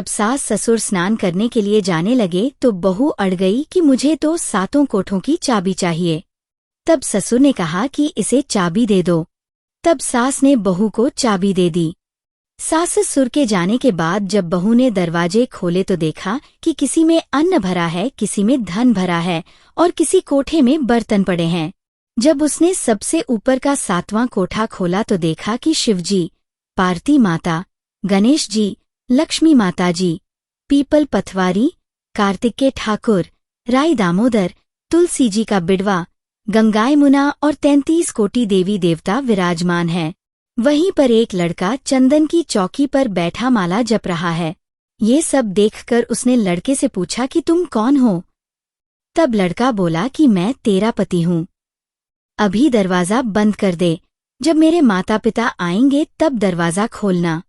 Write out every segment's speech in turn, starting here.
जब सास ससुर स्नान करने के लिए जाने लगे तो बहू अड़ गई कि मुझे तो 7 कोठों की चाबी चाहिए। तब ससुर ने कहा कि इसे चाबी दे दो। तब सास ने बहू को चाबी दे दी। सास ससुर के जाने के बाद जब बहू ने दरवाजे खोले तो देखा कि किसी में अन्न भरा है, किसी में धन भरा है और किसी कोठे में बर्तन पड़े हैं। जब उसने सबसे ऊपर का 7वां कोठा खोला तो देखा कि शिवजी, पार्वती माता, गणेश जी, लक्ष्मी माता जी, पीपल पथवारी, कार्तिकेय ठाकुर, राई दामोदर, तुलसी जी का बिड़वा, गंगा यमुना और 33 कोटि देवी देवता विराजमान है। वहीं पर एक लड़का चंदन की चौकी पर बैठा माला जप रहा है। ये सब देखकर उसने लड़के से पूछा कि तुम कौन हो? तब लड़का बोला कि मैं तेरा पति हूँ। अभी दरवाजा बंद कर दे, जब मेरे माता पिता आएंगे तब दरवाजा खोलना।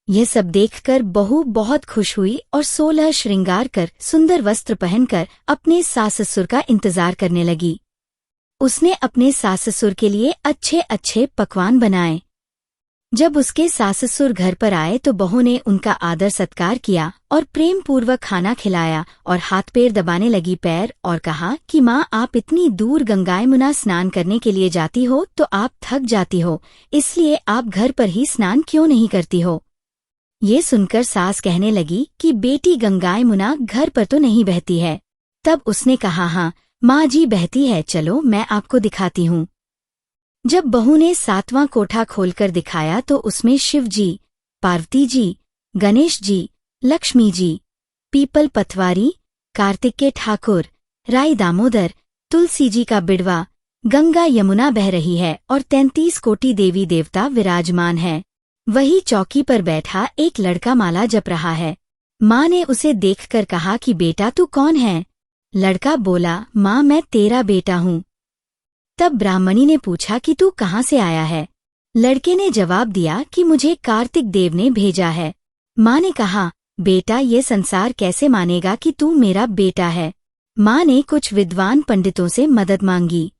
यह सब देखकर बहू बहुत खुश हुई और 16 श्रृंगार कर सुंदर वस्त्र पहनकर अपने सास ससुर का इंतजार करने लगी। उसने अपने सास ससुर के लिए अच्छे अच्छे पकवान बनाए। जब उसके सास ससुर घर पर आए तो बहू ने उनका आदर सत्कार किया और प्रेम पूर्वक खाना खिलाया और हाथ पैर दबाने लगी पैर और कहा कि माँ, आप इतनी दूर गंगा यमुना स्नान करने के लिए जाती हो तो आप थक जाती हो, इसलिए आप घर पर ही स्नान क्यों नहीं करती हो? ये सुनकर सास कहने लगी कि बेटी गंगा यमुना घर पर तो नहीं बहती है। तब उसने कहा, हाँ माँ जी बहती है, चलो मैं आपको दिखाती हूँ। जब बहू ने 7वां कोठा खोलकर दिखाया तो उसमें शिव जी, पार्वती जी, गणेश जी, लक्ष्मी जी, पीपल पथवारी, कार्तिकेय ठाकुर, राई दामोदर, तुलसी जी का बिड़वा, गंगा यमुना बह रही है और 33 कोटि देवी देवता विराजमान है। वही चौकी पर बैठा एक लड़का माला जप रहा है। माँ ने उसे देखकर कहा कि बेटा तू कौन है? लड़का बोला, माँ मैं तेरा बेटा हूँ। तब ब्राह्मणी ने पूछा कि तू कहाँ से आया है? लड़के ने जवाब दिया कि मुझे कार्तिक देव ने भेजा है। माँ ने कहा, बेटा ये संसार कैसे मानेगा कि तू मेरा बेटा है? माँ ने कुछ विद्वान पंडितों से मदद मांगी।